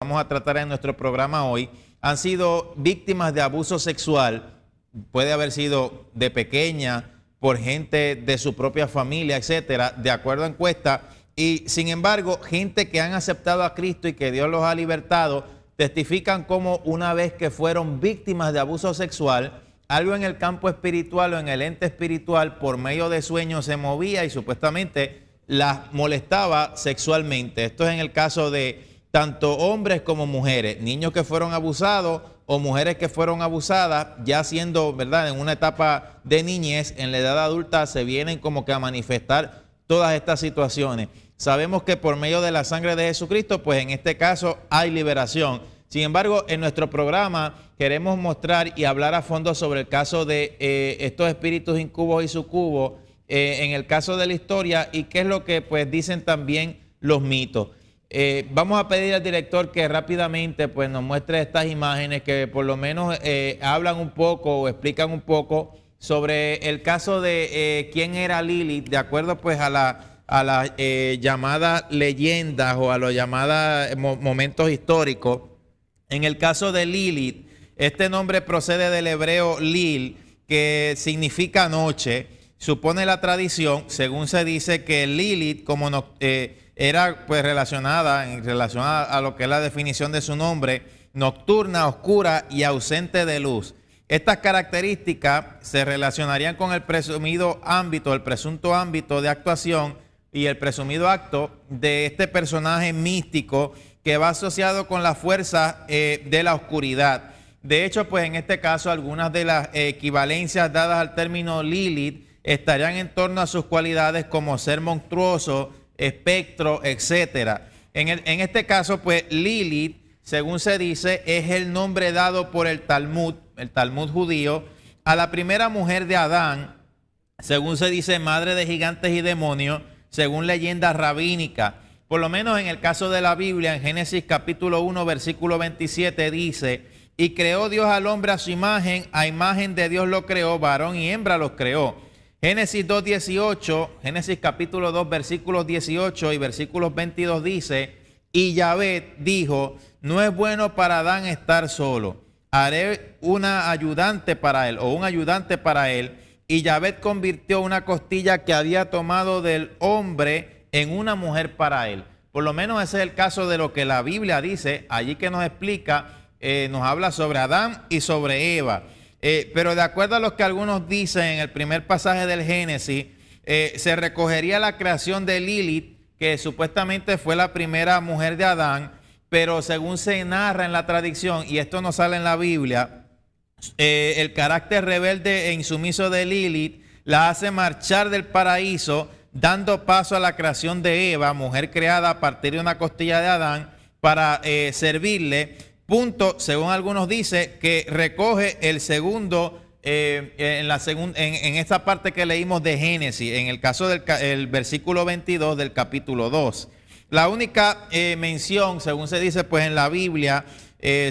vamos a tratar en nuestro programa hoy, han sido víctimas de abuso sexual. Puede haber sido de pequeña, por gente de su propia familia, etcétera, de acuerdo a encuestas. Y sin embargo, gente que han aceptado a Cristo y que Dios los ha libertado, testifican como una vez que fueron víctimas de abuso sexual, algo en el campo espiritual o en el ente espiritual por medio de sueños se movía y supuestamente las molestaba sexualmente. Esto es en el caso de tanto hombres como mujeres, niños que fueron abusados o mujeres que fueron abusadas, ya siendo, ¿verdad?, en una etapa de niñez, en la edad adulta se vienen como que a manifestar todas estas situaciones. Sabemos que por medio de la sangre de Jesucristo, pues en este caso hay liberación. Sin embargo, en nuestro programa queremos mostrar y hablar a fondo sobre el caso de estos espíritus incubos y sucubos, en el caso de la historia y qué es lo que pues dicen también los mitos. Vamos a pedir al director que rápidamente pues nos muestre estas imágenes que por lo menos hablan un poco o explican un poco sobre el caso de quién era Lilith, de acuerdo pues a las llamadas leyendas o a los llamados momentos históricos. En el caso de Lilith, este nombre procede del hebreo Lil, que significa noche. Supone la tradición, según se dice, que Lilith como era pues relacionada a lo que es la definición de su nombre, nocturna, oscura y ausente de luz. Estas características se relacionarían con el presumido ámbito, el presunto ámbito de actuación y el presumido acto de este personaje místico que va asociado con la fuerza de la oscuridad. De hecho, pues en este caso, algunas de las equivalencias dadas al término Lilith estarían en torno a sus cualidades como ser monstruoso, espectro, etcétera. En este caso, pues Lilith, según se dice, es el nombre dado por el Talmud judío, a la primera mujer de Adán, según se dice, madre de gigantes y demonios, según leyenda rabínica. Por lo menos en el caso de la Biblia, en Génesis capítulo 1, versículo 27, dice: y creó Dios al hombre a su imagen, a imagen de Dios lo creó, varón y hembra los creó. Génesis 2:18, Génesis capítulo 2, versículos 18 y versículos 22 dice: y Yahvé dijo, no es bueno para Adán estar solo, haré una ayudante para él, o un ayudante para él. Y Yahvé convirtió una costilla que había tomado del hombre en una mujer para él. Por lo menos ese es el caso de lo que la Biblia dice, allí que nos explica, nos habla sobre Adán y sobre Eva. Pero de acuerdo a lo que algunos dicen en el primer pasaje del Génesis, se recogería la creación de Lilith, que supuestamente fue la primera mujer de Adán, pero según se narra en la tradición, y esto no sale en la Biblia, el carácter rebelde e insumiso de Lilith la hace marchar del paraíso, dando paso a la creación de Eva, mujer creada a partir de una costilla de Adán, para servirle. Punto, según algunos dice, que recoge el segundo, en esta parte que leímos de Génesis, en el caso del versículo 22 del capítulo 2. La única mención, según se dice pues en la Biblia,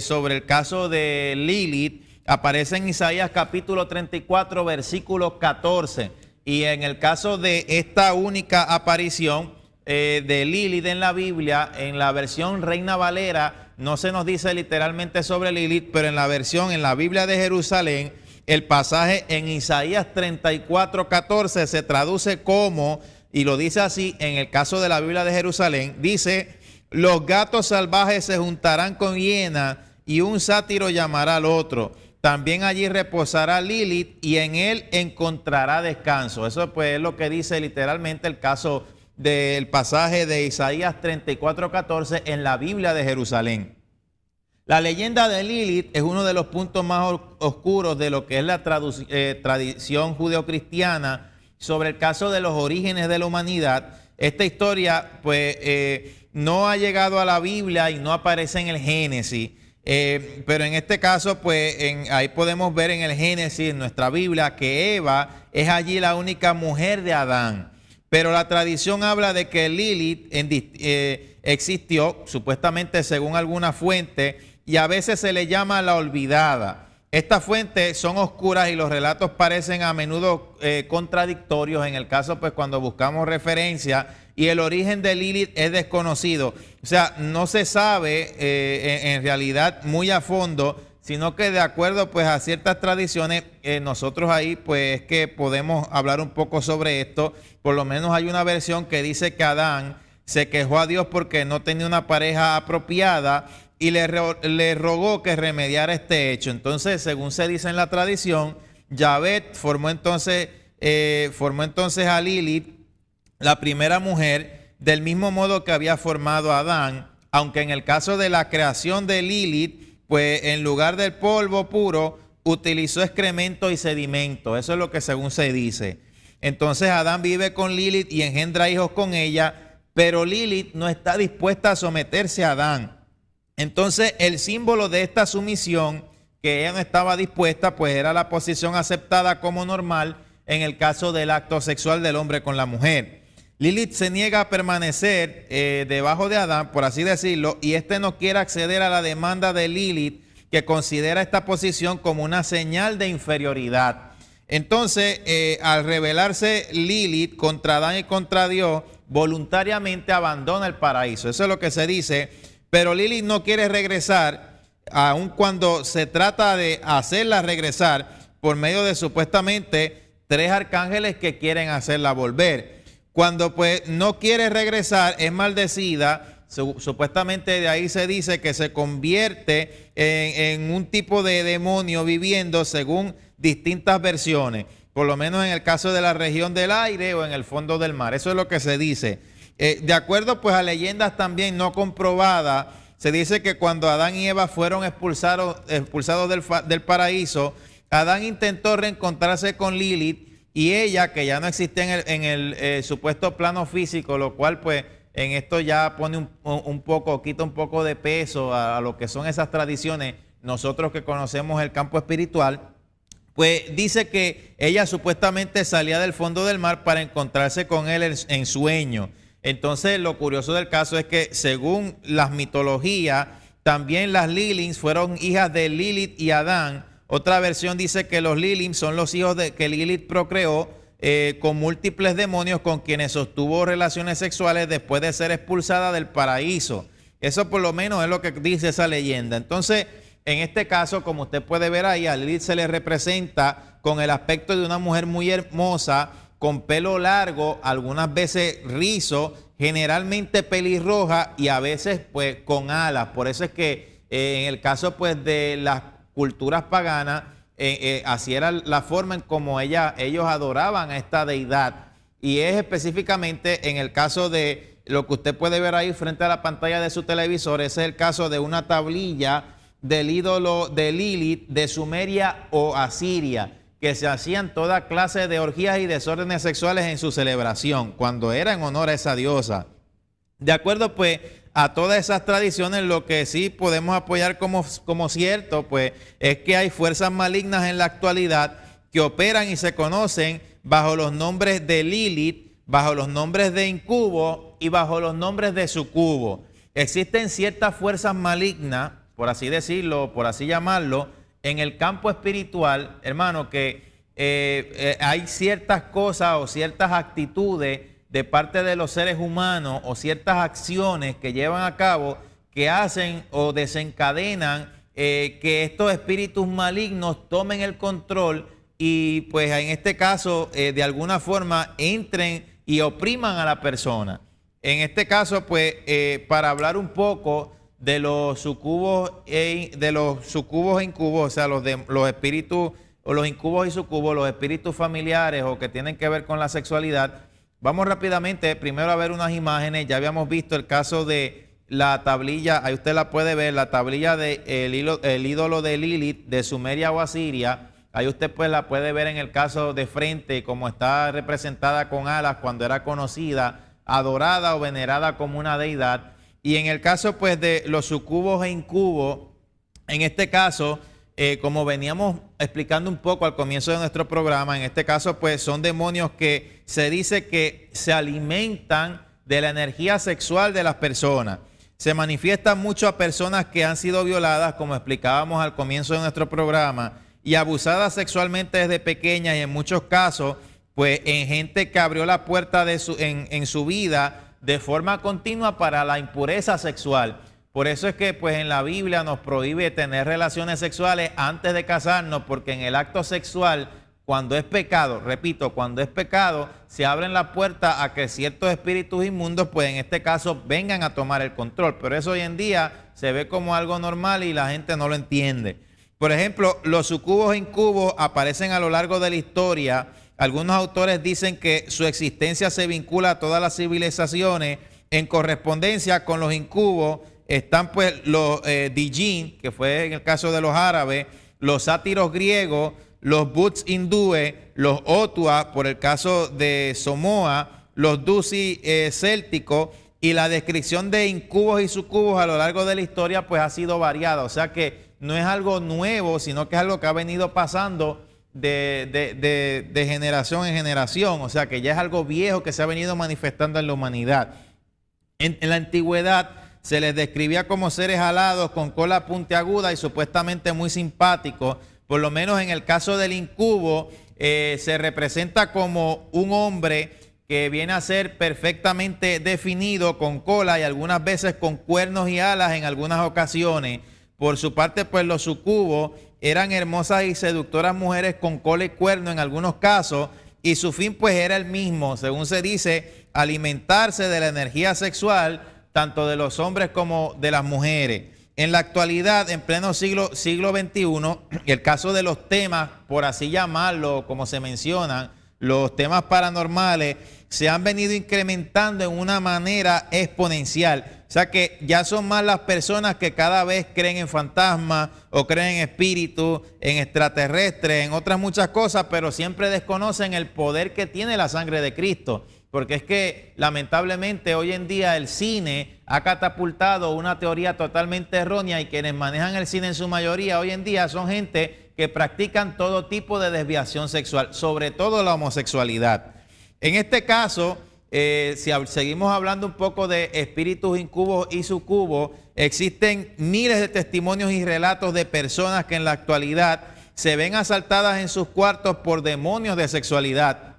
sobre el caso de Lilith, aparece en Isaías capítulo 34, versículo 14. Y en el caso de esta única aparición de Lilith en la Biblia, en la versión Reina Valera, no se nos dice literalmente sobre Lilith, pero en la versión, en la Biblia de Jerusalén, el pasaje en Isaías 34, 14 se traduce como, y lo dice así, en el caso de la Biblia de Jerusalén, dice: los gatos salvajes se juntarán con hienas y un sátiro llamará al otro. También allí reposará Lilith y en él encontrará descanso. Eso pues es lo que dice literalmente el caso del pasaje de Isaías 34, 14 en la Biblia de Jerusalén. La leyenda de Lilith es uno de los puntos más oscuros de lo que es la tradición judeocristiana sobre el caso de los orígenes de la humanidad. Esta historia pues no ha llegado a la Biblia y no aparece en el Génesis. Pero en este caso, pues ahí podemos ver en el Génesis, en nuestra Biblia, que Eva es allí la única mujer de Adán. Pero la tradición habla de que Lilith existió, supuestamente según alguna fuente, y a veces se le llama la olvidada. Estas fuentes son oscuras y los relatos parecen a menudo contradictorios en el caso, pues cuando buscamos referencia, y el origen de Lilith es desconocido. O sea, no se sabe en realidad muy a fondo, sino que de acuerdo pues a ciertas tradiciones, nosotros ahí pues es que podemos hablar un poco sobre esto. Por lo menos hay una versión que dice que Adán se quejó a Dios porque no tenía una pareja apropiada y le rogó que remediara este hecho. Entonces, según se dice en la tradición, Yahvé formó entonces a Lilith, la primera mujer, del mismo modo que había formado a Adán, aunque en el caso de la creación de Lilith, pues en lugar del polvo puro, utilizó excremento y sedimento. Eso es lo que según se dice. Entonces Adán vive con Lilith y engendra hijos con ella, pero Lilith no está dispuesta a someterse a Adán. Entonces el símbolo de esta sumisión, que ella no estaba dispuesta, pues era la posición aceptada como normal en el caso del acto sexual del hombre con la mujer. Lilith se niega a permanecer debajo de Adán, por así decirlo, y este no quiere acceder a la demanda de Lilith, que considera esta posición como una señal de inferioridad. Entonces, al rebelarse Lilith contra Adán y contra Dios, voluntariamente abandona el paraíso. Eso es lo que se dice, pero Lilith no quiere regresar, aun cuando se trata de hacerla regresar por medio de supuestamente 3 arcángeles que quieren hacerla volver. Cuando pues no quiere regresar, es maldecida. Supuestamente de ahí se dice que se convierte en un tipo de demonio viviendo según distintas versiones, por lo menos en el caso de la región del aire o en el fondo del mar. Eso es lo que se dice. De acuerdo pues a leyendas también no comprobadas, se dice que cuando Adán y Eva fueron expulsados del paraíso, Adán intentó reencontrarse con Lilith, y ella, que ya no existía en el supuesto plano físico, lo cual pues en esto ya pone quita un poco de peso a lo que son esas tradiciones, nosotros que conocemos el campo espiritual, pues dice que ella supuestamente salía del fondo del mar para encontrarse con él en sueño. Entonces lo curioso del caso es que según las mitologías, también las Liliths fueron hijas de Lilith y Adán. Otra versión dice que los Lilith son los hijos que Lilith procreó con múltiples demonios con quienes sostuvo relaciones sexuales después de ser expulsada del paraíso. Eso por lo menos es lo que dice esa leyenda. Entonces, en este caso, como usted puede ver ahí, a Lilith se le representa con el aspecto de una mujer muy hermosa, con pelo largo, algunas veces rizo, generalmente pelirroja y a veces pues con alas. Por eso es que en el caso pues de las culturas paganas, así era la forma en como ellos adoraban a esta deidad. Y es específicamente en el caso de lo que usted puede ver ahí frente a la pantalla de su televisor, ese es el caso de una tablilla del ídolo de Lilith de Sumeria o Asiria, que se hacían toda clase de orgías y desórdenes sexuales en su celebración, cuando era en honor a esa diosa. De acuerdo pues a todas esas tradiciones, lo que sí podemos apoyar como cierto, pues es que hay fuerzas malignas en la actualidad que operan y se conocen bajo los nombres de Lilith, bajo los nombres de incubo y bajo los nombres de sucubo. Existen ciertas fuerzas malignas, por así decirlo, por así llamarlo, en el campo espiritual, hermano, que hay ciertas cosas o ciertas actitudes de parte de los seres humanos o ciertas acciones que llevan a cabo que hacen o desencadenan que estos espíritus malignos tomen el control y pues en este caso de alguna forma entren y opriman a la persona. En este caso pues para hablar un poco de los sucubos e incubos, o sea los espíritus o los incubos y sucubos, los espíritus familiares o que tienen que ver con la sexualidad. Vamos rápidamente primero a ver unas imágenes. Ya habíamos visto el caso de la tablilla, ahí usted la puede ver, la tablilla del el ídolo de Lilith de Sumeria o Asiria. Ahí usted pues la puede ver en el caso de frente, como está representada con alas cuando era conocida, adorada o venerada como una deidad. Y en el caso pues de los sucubos e incubos, en este caso, como veníamos explicando un poco al comienzo de nuestro programa, en este caso pues son demonios que se dice que se alimentan de la energía sexual de las personas. Se manifiestan mucho a personas que han sido violadas, como explicábamos al comienzo de nuestro programa, y abusadas sexualmente desde pequeñas y en muchos casos pues en gente que abrió la puerta en su vida de forma continua para la impureza sexual. Por eso es que pues en la Biblia nos prohíbe tener relaciones sexuales antes de casarnos, porque en el acto sexual, cuando es pecado, repito, cuando es pecado, se abren la puerta a que ciertos espíritus inmundos, pues en este caso, vengan a tomar el control. Pero eso hoy en día se ve como algo normal y la gente no lo entiende. Por ejemplo, los sucubos e incubos aparecen a lo largo de la historia. Algunos autores dicen que su existencia se vincula a todas las civilizaciones. En correspondencia con los incubos están pues los Dijin, que fue en el caso de los árabes, los sátiros griegos, los Buts hindúes, los Otua, por el caso de Samoa, los Dusi célticos, y la descripción de incubos y sucubos a lo largo de la historia pues ha sido variada. O sea que no es algo nuevo, sino que es algo que ha venido pasando de generación en generación. O sea que ya es algo viejo que se ha venido manifestando en la humanidad. En la antigüedad se les describía como seres alados con cola puntiaguda y supuestamente muy simpáticos. Por lo menos en el caso del incubo, se representa como un hombre que viene a ser perfectamente definido, con cola y algunas veces con cuernos y alas en algunas ocasiones. Por su parte, pues los sucubos eran hermosas y seductoras mujeres con cola y cuerno en algunos casos, y su fin pues era el mismo, según se dice, alimentarse de la energía sexual, tanto de los hombres como de las mujeres. En la actualidad, en pleno siglo XXI, el caso de los temas, por así llamarlo, como se mencionan, los temas paranormales, se han venido incrementando en una manera exponencial. O sea que ya son más las personas que cada vez creen en fantasmas o creen en espíritus, en extraterrestres, en otras muchas cosas, pero siempre desconocen el poder que tiene la sangre de Cristo. Porque es que lamentablemente hoy en día el cine ha catapultado una teoría totalmente errónea, y quienes manejan el cine en su mayoría hoy en día son gente que practican todo tipo de desviación sexual, sobre todo la homosexualidad. En este caso, si seguimos hablando un poco de espíritus incubos y sucubos, existen miles de testimonios y relatos de personas que en la actualidad se ven asaltadas en sus cuartos por demonios de sexualidad.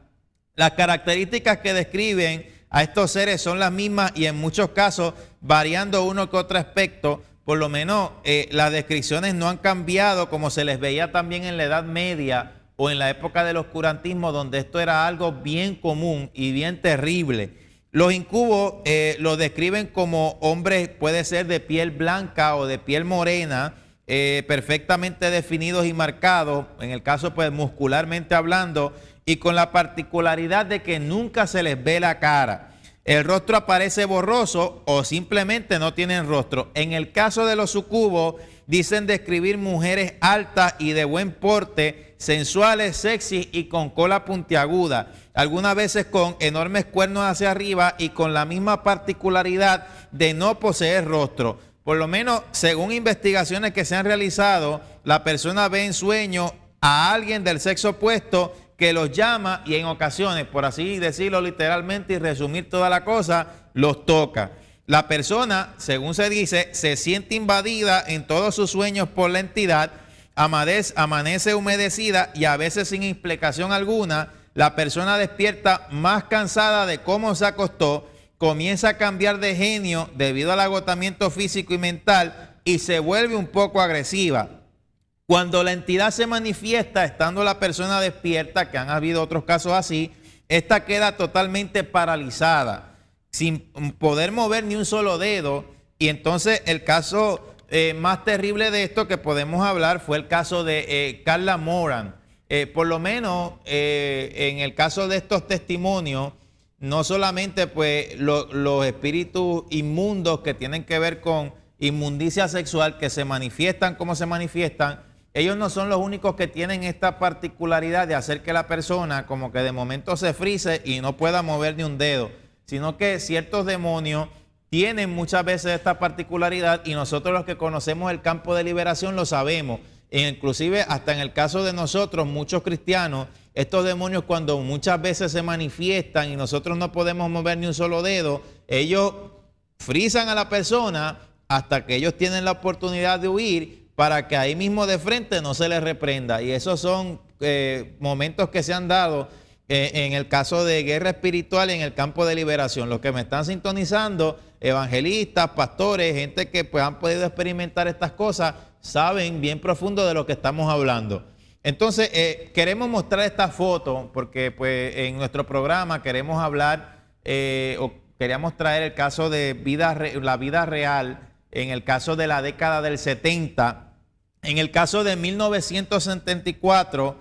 Las características que describen a estos seres son las mismas y en muchos casos variando uno que otro aspecto. Por lo menos las descripciones no han cambiado como se les veía también en la Edad Media o en la época del oscurantismo, donde esto era algo bien común y bien terrible. Los incubos los describen como hombres, puede ser de piel blanca o de piel morena, perfectamente definidos y marcados, en el caso pues muscularmente hablando, y con la particularidad de que nunca se les ve la cara. El rostro aparece borroso o simplemente no tienen rostro. En el caso de los sucubos, dicen describir mujeres altas y de buen porte, sensuales, sexy y con cola puntiaguda, algunas veces con enormes cuernos hacia arriba y con la misma particularidad de no poseer rostro. Por lo menos, según investigaciones que se han realizado, la persona ve en sueño a alguien del sexo opuesto que los llama y en ocasiones, por así decirlo literalmente y resumir toda la cosa, los toca. La persona, según se dice, se siente invadida en todos sus sueños por la entidad, amanece humedecida y a veces sin explicación alguna. La persona despierta más cansada de cómo se acostó, comienza a cambiar de genio debido al agotamiento físico y mental y se vuelve un poco agresiva. Cuando la entidad se manifiesta estando la persona despierta, que han habido otros casos así, esta queda totalmente paralizada, sin poder mover ni un solo dedo. Y entonces el caso más terrible de esto que podemos hablar fue el caso de Carla Moran. Por lo menos en el caso de estos testimonios, no solamente pues los espíritus inmundos que tienen que ver con inmundicia sexual, que se manifiestan como se manifiestan, ellos no son los únicos que tienen esta particularidad de hacer que la persona como que de momento se frise y no pueda mover ni un dedo, sino que ciertos demonios tienen muchas veces esta particularidad y nosotros los que conocemos el campo de liberación lo sabemos. E inclusive hasta en el caso de nosotros, muchos cristianos, estos demonios cuando muchas veces se manifiestan y nosotros no podemos mover ni un solo dedo, ellos frisan a la persona hasta que ellos tienen la oportunidad de huir, para que ahí mismo de frente no se les reprenda. Y esos son momentos que se han dado en el caso de guerra espiritual en el campo de liberación. Los que me están sintonizando, evangelistas, pastores, gente que pues han podido experimentar estas cosas, saben bien profundo de lo que estamos hablando. Entonces, queremos mostrar esta foto porque pues en nuestro programa queremos hablar o queríamos traer el caso de la vida real en el caso de la década del 70. En el caso de 1974,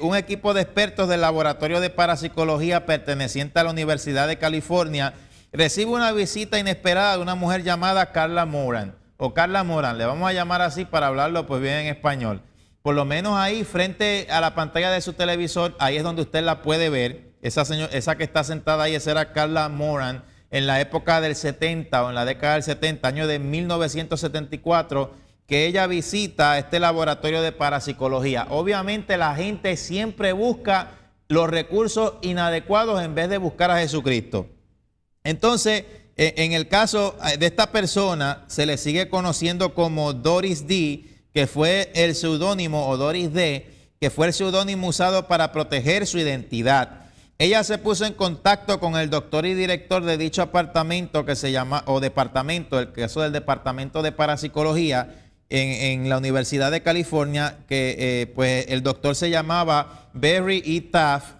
un equipo de expertos del Laboratorio de Parapsicología perteneciente a la Universidad de California recibe una visita inesperada de una mujer llamada Carla Moran, o Carla Moran, le vamos a llamar así para hablarlo pues bien en español. Por lo menos ahí frente a la pantalla de su televisor, ahí es donde usted la puede ver. Esa que está sentada ahí, esa era Carla Moran en la época del 70 o en la década del 70, año de 1974, que ella visita este laboratorio de parapsicología. Obviamente la gente siempre busca los recursos inadecuados en vez de buscar a Jesucristo. Entonces, en el caso de esta persona, se le sigue conociendo como Doris D., que fue el seudónimo, o Doris D., que fue el seudónimo usado para proteger su identidad. Ella se puso en contacto con el doctor y director de dicho apartamento que se llama, o departamento, el caso del departamento de parapsicología en la Universidad de California, que pues el doctor se llamaba Barry E. Taft,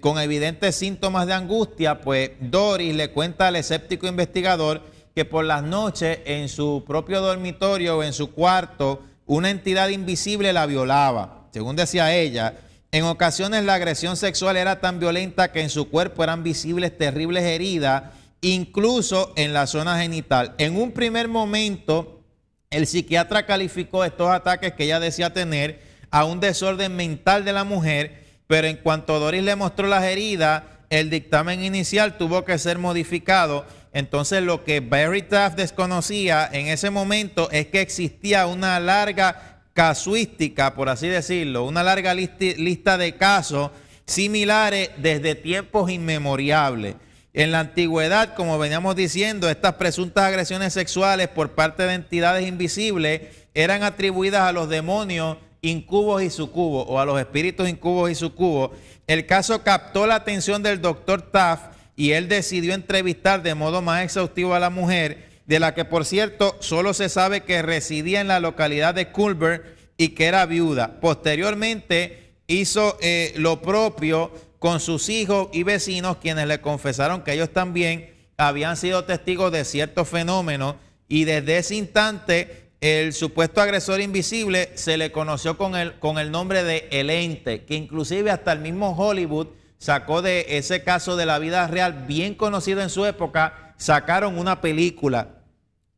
con evidentes síntomas de angustia. Pues Doris le cuenta al escéptico investigador que por las noches en su propio dormitorio o en su cuarto una entidad invisible la violaba. Según decía ella, en ocasiones la agresión sexual era tan violenta que en su cuerpo eran visibles terribles heridas, incluso en la zona genital. En un primer momento, el psiquiatra calificó estos ataques que ella decía tener a un desorden mental de la mujer, pero en cuanto Doris le mostró las heridas, el dictamen inicial tuvo que ser modificado. Entonces lo que Barry Taft desconocía en ese momento es que existía una larga casuística, por así decirlo, una larga lista de casos similares desde tiempos inmemoriales. En la antigüedad, como veníamos diciendo, estas presuntas agresiones sexuales por parte de entidades invisibles eran atribuidas a los demonios incubos y sucubos, o a los espíritus incubos y sucubos. El caso captó la atención del doctor Taft y él decidió entrevistar de modo más exhaustivo a la mujer, de la que por cierto solo se sabe que residía en la localidad de Culver y que era viuda. Posteriormente hizo lo propio con sus hijos y vecinos, quienes le confesaron que ellos también habían sido testigos de ciertos fenómenos, y desde ese instante el supuesto agresor invisible se le conoció con el nombre de El Ente, que inclusive hasta el mismo Hollywood sacó de ese caso de la vida real, bien conocido en su época, sacaron una película.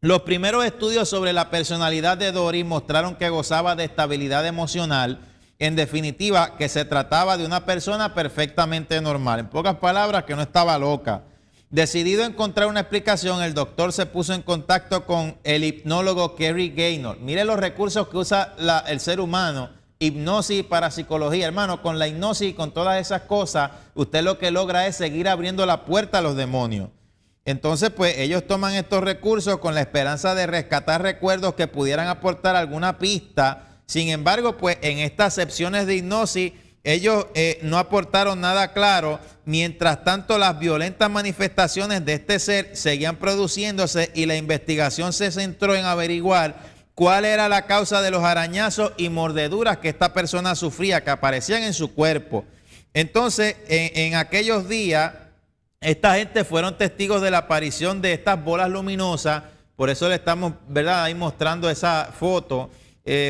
Los primeros estudios sobre la personalidad de Doris mostraron que gozaba de estabilidad emocional. En definitiva, que se trataba de una persona perfectamente normal. En pocas palabras, que no estaba loca. Decidido a encontrar una explicación, el doctor se puso en contacto con el hipnólogo Kerry Gaynor. Mire los recursos que usa el ser humano. Hipnosis, parapsicología, hermano, con la hipnosis y con todas esas cosas, usted lo que logra es seguir abriendo la puerta a los demonios. Entonces, pues ellos toman estos recursos con la esperanza de rescatar recuerdos que pudieran aportar alguna pista. Sin embargo, pues en estas sesiones de hipnosis, ellos no aportaron nada claro. Mientras tanto, las violentas manifestaciones de este ser seguían produciéndose y la investigación se centró en averiguar cuál era la causa de los arañazos y mordeduras que esta persona sufría, que aparecían en su cuerpo. Entonces, en aquellos días, esta gente fueron testigos de la aparición de estas bolas luminosas. Por eso le estamos, ¿verdad?, ahí mostrando esa foto.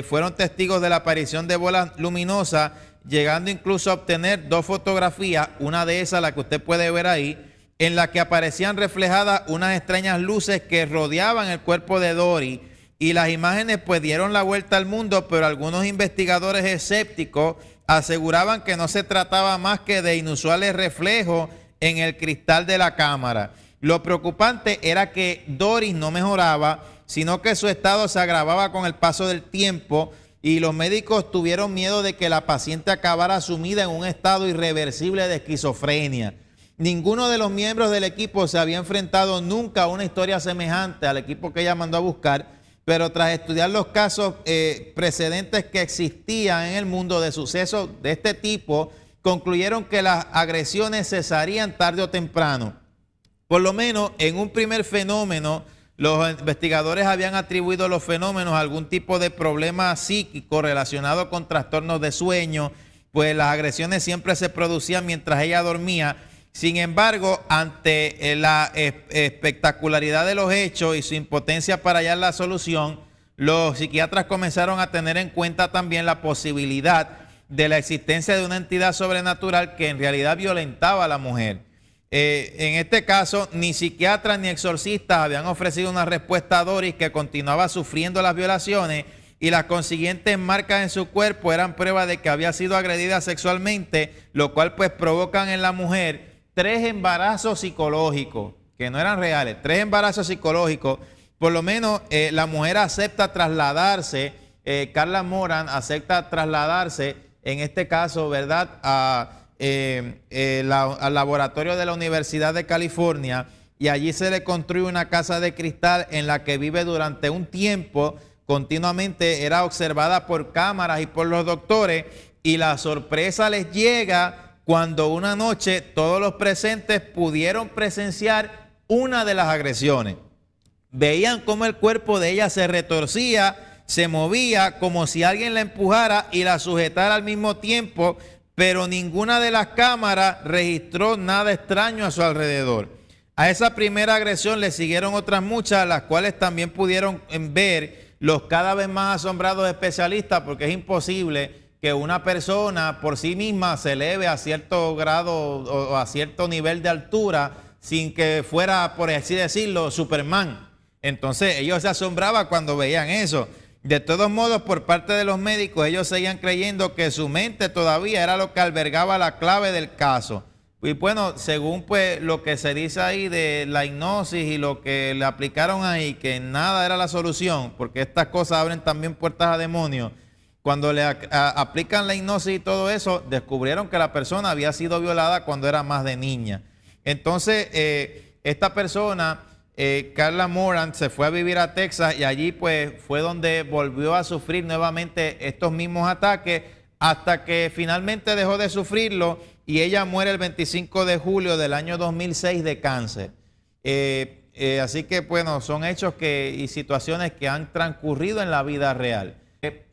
Fueron testigos de la aparición de bolas luminosas, llegando incluso a obtener 2 fotografías, una de esas, la que usted puede ver ahí, en la que aparecían reflejadas unas extrañas luces que rodeaban el cuerpo de Doris. Y las imágenes pues dieron la vuelta al mundo, pero algunos investigadores escépticos aseguraban que no se trataba más que de inusuales reflejos en el cristal de la cámara. Lo preocupante era que Doris no mejoraba, sino que su estado se agravaba con el paso del tiempo, y los médicos tuvieron miedo de que la paciente acabara sumida en un estado irreversible de esquizofrenia. Ninguno de los miembros del equipo se había enfrentado nunca a una historia semejante al equipo que ella mandó a buscar, pero tras estudiar los casos precedentes que existían en el mundo de sucesos de este tipo, concluyeron que las agresiones cesarían tarde o temprano. Por lo menos en un primer fenómeno, los investigadores habían atribuido los fenómenos a algún tipo de problema psíquico relacionado con trastornos de sueño, pues las agresiones siempre se producían mientras ella dormía. Sin embargo, ante la espectacularidad de los hechos y su impotencia para hallar la solución, los psiquiatras comenzaron a tener en cuenta también la posibilidad de la existencia de una entidad sobrenatural que en realidad violentaba a la mujer. En este caso, ni psiquiatras ni exorcistas habían ofrecido una respuesta a Doris, que continuaba sufriendo las violaciones, y las consiguientes marcas en su cuerpo eran prueba de que había sido agredida sexualmente, lo cual pues provocan en la mujer 3 embarazos psicológicos, que no eran reales, 3 embarazos psicológicos. Por lo menos la mujer acepta trasladarse, Carla Moran acepta trasladarse, en este caso, ¿verdad?, al laboratorio de la Universidad de California, y allí se le construye una casa de cristal en la que vive durante un tiempo. Continuamente era observada por cámaras y por los doctores, y la sorpresa les llega cuando una noche todos los presentes pudieron presenciar una de las agresiones. Veían cómo el cuerpo de ella se retorcía, se movía como si alguien la empujara y la sujetara al mismo tiempo, pero ninguna de las cámaras registró nada extraño a su alrededor. A esa primera agresión le siguieron otras muchas, las cuales también pudieron ver los cada vez más asombrados especialistas, porque es imposible que una persona por sí misma se eleve a cierto grado o a cierto nivel de altura sin que fuera, por así decirlo, Superman. Entonces ellos se asombraban cuando veían eso. De todos modos, por parte de los médicos, ellos seguían creyendo que su mente todavía era lo que albergaba la clave del caso. Y bueno, según pues lo que se dice ahí de la hipnosis y lo que le aplicaron ahí, que nada era la solución, porque estas cosas abren también puertas a demonios. Cuando le aplican la hipnosis y todo eso, descubrieron que la persona había sido violada cuando era más de niña. Entonces, esta persona, Carla Moran, se fue a vivir a Texas, y allí pues fue donde volvió a sufrir nuevamente estos mismos ataques, hasta que finalmente dejó de sufrirlo, y ella muere el 25 de julio del año 2006 de cáncer. Así que, bueno, son hechos y situaciones que han transcurrido en la vida real.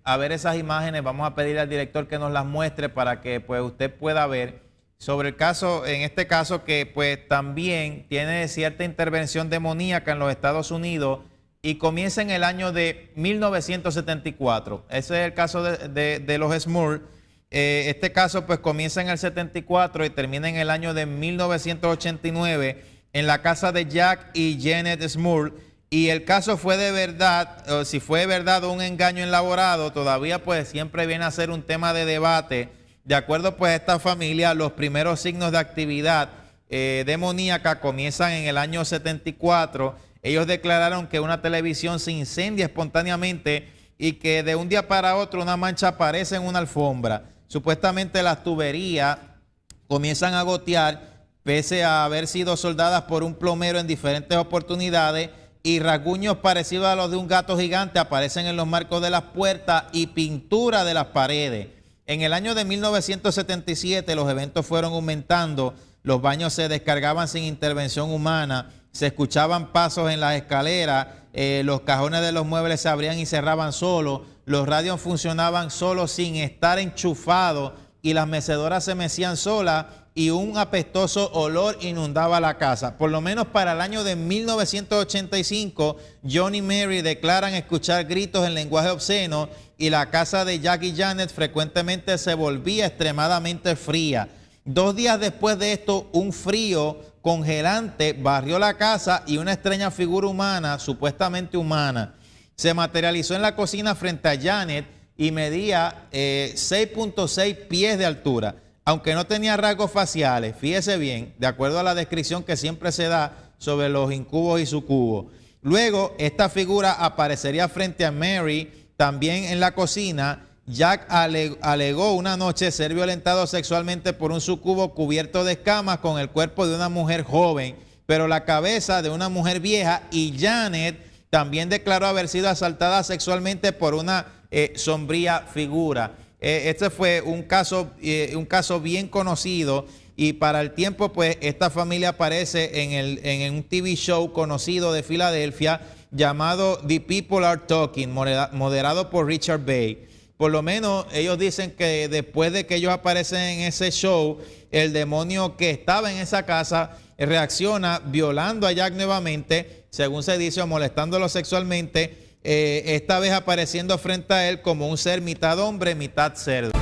A ver esas imágenes, vamos a pedirle al director que nos las muestre para que pues usted pueda ver sobre el caso, en este caso que pues también tiene cierta intervención demoníaca en los Estados Unidos, y comienza en el año de 1974. Ese es el caso de los Smurl. Este caso pues comienza en el 74 y termina en el año de 1989 en la casa de Jack y Janet Smurl. Y el caso fue de verdad, o si fue verdad o un engaño elaborado, todavía pues siempre viene a ser un tema de debate. De acuerdo pues a esta familia, los primeros signos de actividad demoníaca comienzan en el año 74. Ellos declararon que una televisión se incendia espontáneamente y que de un día para otro una mancha aparece en una alfombra. Supuestamente las tuberías comienzan a gotear, pese a haber sido soldadas por un plomero en diferentes oportunidades, y rasguños parecidos a los de un gato gigante aparecen en los marcos de las puertas y pintura de las paredes. En el año de 1977 los eventos fueron aumentando, los baños se descargaban sin intervención humana, se escuchaban pasos en las escaleras, los cajones de los muebles se abrían y cerraban solos, los radios funcionaban solos sin estar enchufados, y las mecedoras se mecían solas, y un apestoso olor inundaba la casa. Por lo menos para el año de 1985, John y Mary declaran escuchar gritos en lenguaje obsceno, y la casa de Jack y Janet frecuentemente se volvía extremadamente fría. 2 días después de esto, un frío congelante barrió la casa, y una extraña figura humana, supuestamente humana, se materializó en la cocina frente a Janet y medía 6.6 pies de altura. Aunque no tenía rasgos faciales, fíjese bien, de acuerdo a la descripción que siempre se da sobre los incubos y sucubos. Luego, esta figura aparecería frente a Mary, también en la cocina. Jack alegó una noche ser violentado sexualmente por un sucubo cubierto de escamas con el cuerpo de una mujer joven, pero la cabeza de una mujer vieja, y Janet también declaró haber sido asaltada sexualmente por una sombría figura. Este fue un caso bien conocido, y para el tiempo, pues, esta familia aparece en un TV show conocido de Filadelfia llamado The People Are Talking, moderado por Richard Bay. Por lo menos ellos dicen que después de que ellos aparecen en ese show, el demonio que estaba en esa casa reacciona violando a Jack nuevamente, según se dice, o molestándolo sexualmente, esta vez apareciendo frente a él como un ser mitad hombre, mitad cerdo.